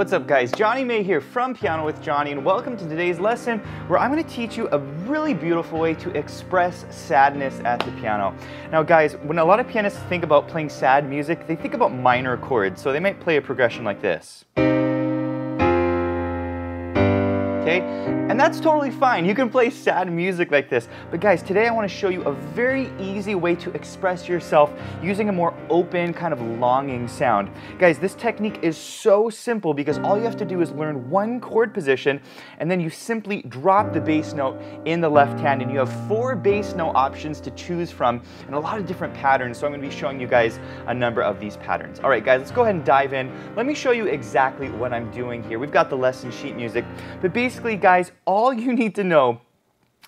What's up guys, Jonny May here from Piano with Jonny, and welcome to today's lesson where I'm going to teach you a really beautiful way to express sadness at the piano. Now guys, when a lot of pianists think about playing sad music, they think about minor chords, so they might play a progression like this. Okay? And that's totally fine. You can play sad music like this. But guys, today I want to show you a very easy way to express yourself using a more open, kind of longing sound. Guys, this technique is so simple because all you have to do is learn one chord position and then you simply drop the bass note in the left hand, and you have 4 bass note options to choose from and a lot of different patterns. So I'm going to be showing you guys a number of these patterns. All right guys, let's go ahead and dive in. Let me show you exactly what I'm doing here. We've got the lesson sheet music, but basically guys, all you need to know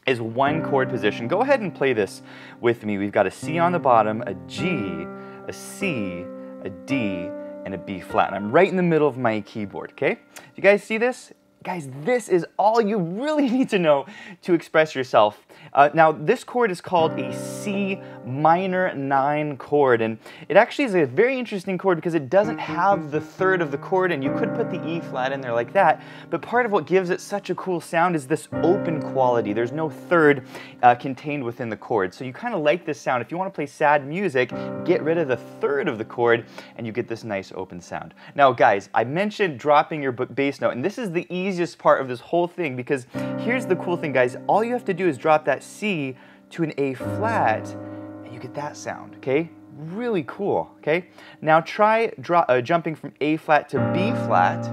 is one chord position. Go ahead and play this with me. We've got a C on the bottom, a G, a C, a D, and a B flat. And I'm right in the middle of my keyboard, okay? You guys see this? Guys, this is all you really need to know to express yourself. Now, this chord is called a C minor 9 chord, and it actually is a very interesting chord because it doesn't have the third of the chord, and you could put the E flat in there like that, but part of what gives it such a cool sound is this open quality. There's no third contained within the chord, so you kind of like this sound. If you want to play sad music, get rid of the third of the chord, and you get this nice open sound. Now, guys, I mentioned dropping your bass note, and this is the easiest part of this whole thing because here's the cool thing, guys. All you have to do is drop that C to an A flat, and you get that sound, okay? Really cool, okay? Now try jumping from A flat to B flat,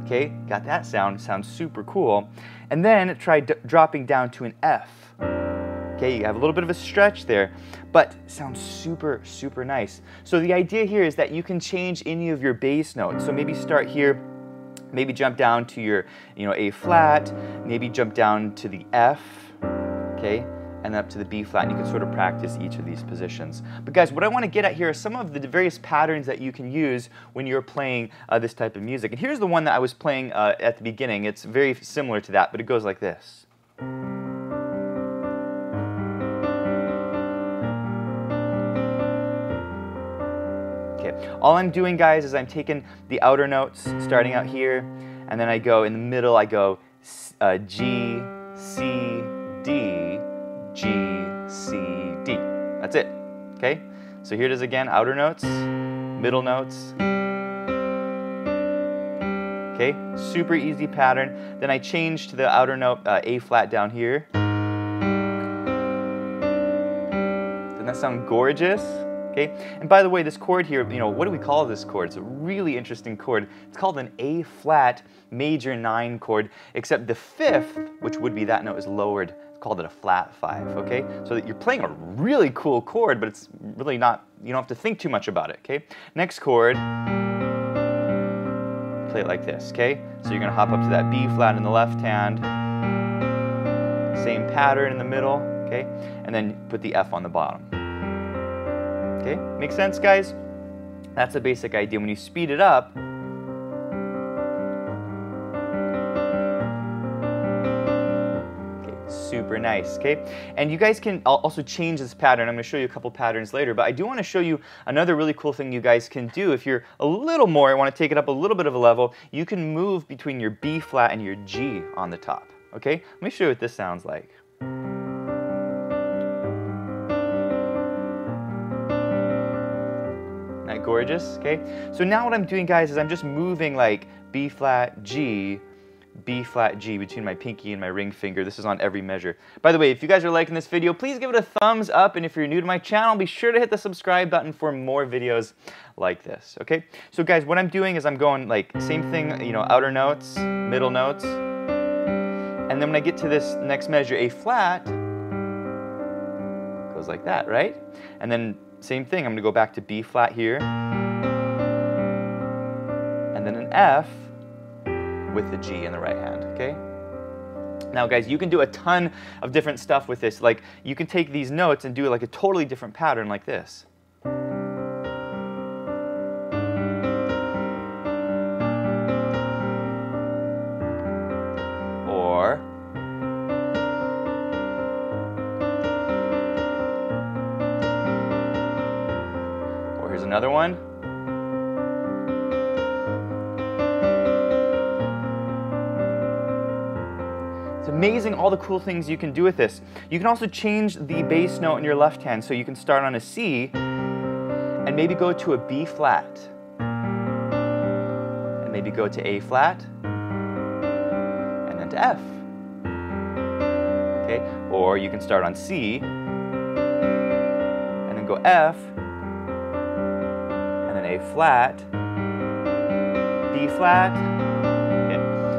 okay? Got that sound, sounds super cool. And then try dropping down to an F, okay? You have a little bit of a stretch there, but sounds super, super nice. So the idea here is that you can change any of your bass notes. So maybe start here, maybe jump down to your, A flat, maybe jump down to the F, okay, and up to the B flat, and you can sort of practice each of these positions. But guys, what I want to get at here are some of the various patterns that you can use when you're playing this type of music. And here's the one that I was playing at the beginning. It's very similar to that, but it goes like this. All I'm doing, guys, is I'm taking the outer notes, starting out here, and then I go in the middle, I go G, C, D, G, C, D. That's it, okay? So here it is again, outer notes, middle notes. Okay, super easy pattern. Then I change to the outer note, A flat down here. Doesn't that sound gorgeous? Okay, and by the way, this chord here, what do we call this chord? It's a really interesting chord. It's called an A flat major 9 chord, except the 5th, which would be that note, is lowered. It's called it a flat 5, okay? So that you're playing a really cool chord, but it's really not, you don't have to think too much about it, okay? Next chord, play it like this, okay? So you're gonna hop up to that B flat in the left hand, same pattern in the middle, okay? And then put the F on the bottom. Okay, make sense, guys? That's the basic idea. When you speed it up, okay, super nice, okay? And you guys can also change this pattern. I'm going to show you a couple patterns later, but I do want to show you another really cool thing you guys can do. If you're a little more, want to take it up a little bit of a level, you can move between your B flat and your G on the top, okay? Let me show you what this sounds like. Gorgeous, okay? So now what I'm doing, guys, is I'm just moving like B flat, G, B flat, G between my pinky and my ring finger. This is on every measure. By the way, if you guys are liking this video, please give it a thumbs up, and if you're new to my channel, be sure to hit the subscribe button for more videos like this, okay? So guys, what I'm doing is I'm going like same thing, outer notes, middle notes, and then when I get to this next measure, A flat, goes like that, right? And then same thing, I'm going to go back to B flat here, and then an F with the G in the right hand, okay? Now guys, you can do a ton of different stuff with this. Like, you can take these notes and do like a totally different pattern like this. Or here's another one. amazing all the cool things you can do with this. You can also change the bass note in your left hand, so you can start on a C and maybe go to a B flat, and maybe go to A flat, and then to F. Okay? Or you can start on C, and then go F, and then A flat, B flat.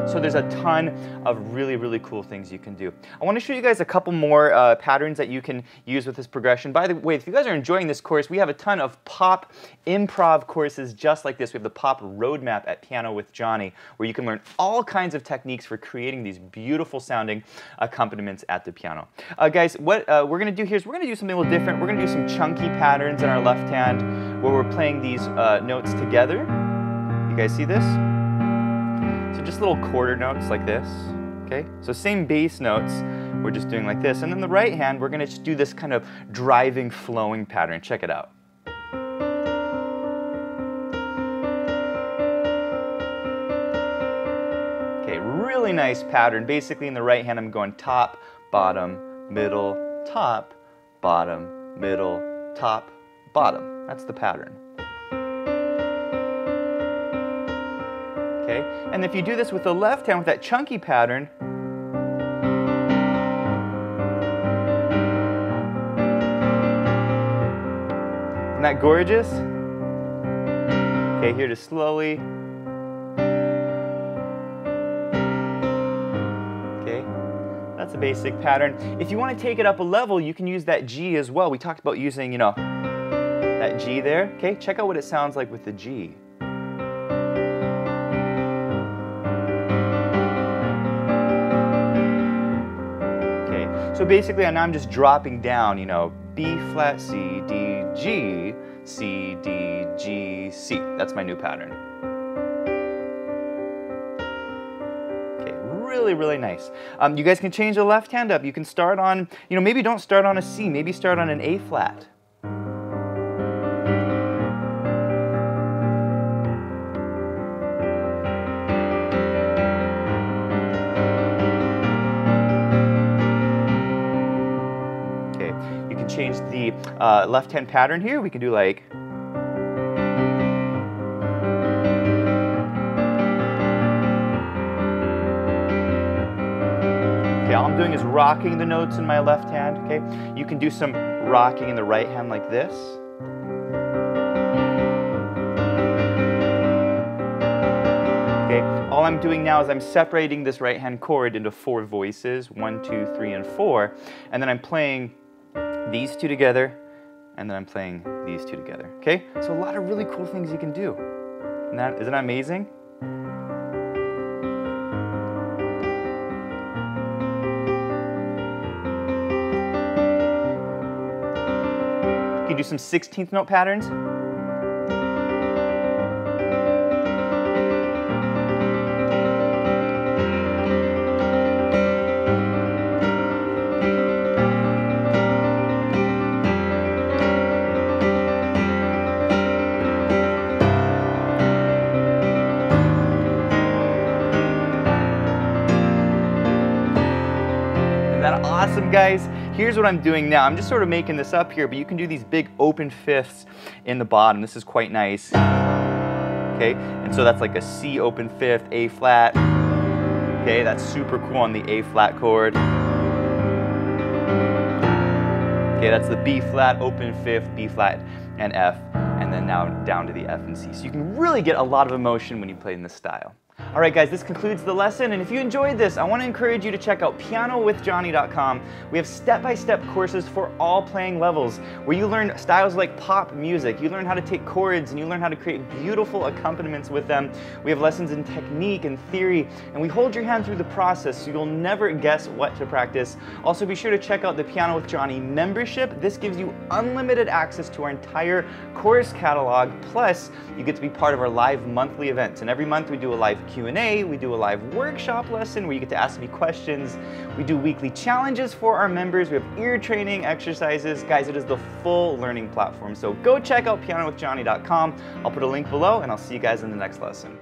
So there's a ton of really, really cool things you can do. I want to show you guys a couple more patterns that you can use with this progression. By the way, if you guys are enjoying this course, we have a ton of pop improv courses just like this. We have the pop roadmap at Piano with Jonny, where you can learn all kinds of techniques for creating these beautiful sounding accompaniments at the piano. Guys, what we're going to do here is we're going to do something a little different. We're going to do some chunky patterns in our left hand where we're playing these notes together. You guys see this? So just little quarter notes like this, okay? So same bass notes, we're just doing like this. And then the right hand, we're gonna just do this kind of driving, flowing pattern. Check it out. Okay, really nice pattern. Basically in the right hand, I'm going top, bottom, middle, top, bottom, middle, top, bottom. That's the pattern. Okay? And if you do this with the left hand with that chunky pattern, isn't that gorgeous? Okay, here to slowly. Okay, that's a basic pattern. If you want to take it up a level, you can use that G as well. We talked about using, you know, that G there. Okay, check out what it sounds like with the G. So basically, now I'm just dropping down, you know, B flat, C, D, G, C, D, G, C. That's my new pattern. Okay, really, really nice. You guys can change the left hand up. You can start on, you know, maybe don't start on a C, maybe start on an A flat. Change the left-hand pattern here. We can do like, okay, all I'm doing is rocking the notes in my left hand. Okay, you can do some rocking in the right hand like this. Okay, all I'm doing now is I'm separating this right-hand chord into 4 voices, 1, 2, 3, and 4, and then I'm playing these two together, and then I'm playing these two together, okay? So a lot of really cool things you can do. Isn't that amazing? You can do some 16th note patterns. Awesome, guys. Here's what I'm doing now. I'm just sort of making this up here, but you can do these big open fifths in the bottom. This is quite nice. Okay, and so that's like a C open fifth, A flat. Okay, that's super cool on the A flat chord. Okay, that's the B flat, open fifth, B flat, and F, and then now down to the F and C. So you can really get a lot of emotion when you play in this style. Alright guys, this concludes the lesson, and if you enjoyed this, I want to encourage you to check out pianowithjonny.com. We have step-by-step courses for all playing levels, where you learn styles like pop music, you learn how to take chords, and you learn how to create beautiful accompaniments with them. We have lessons in technique and theory, and we hold your hand through the process so you'll never guess what to practice. Also, be sure to check out the Piano with Jonny membership. This gives you unlimited access to our entire course catalog, plus you get to be part of our live monthly events, and every month we do a live Q&A, we do a live workshop lesson where you get to ask me questions, we do weekly challenges for our members, we have ear training exercises. Guys, it is the full learning platform, so go check out pianowithjonny.com. I'll put a link below, and I'll see you guys in the next lesson.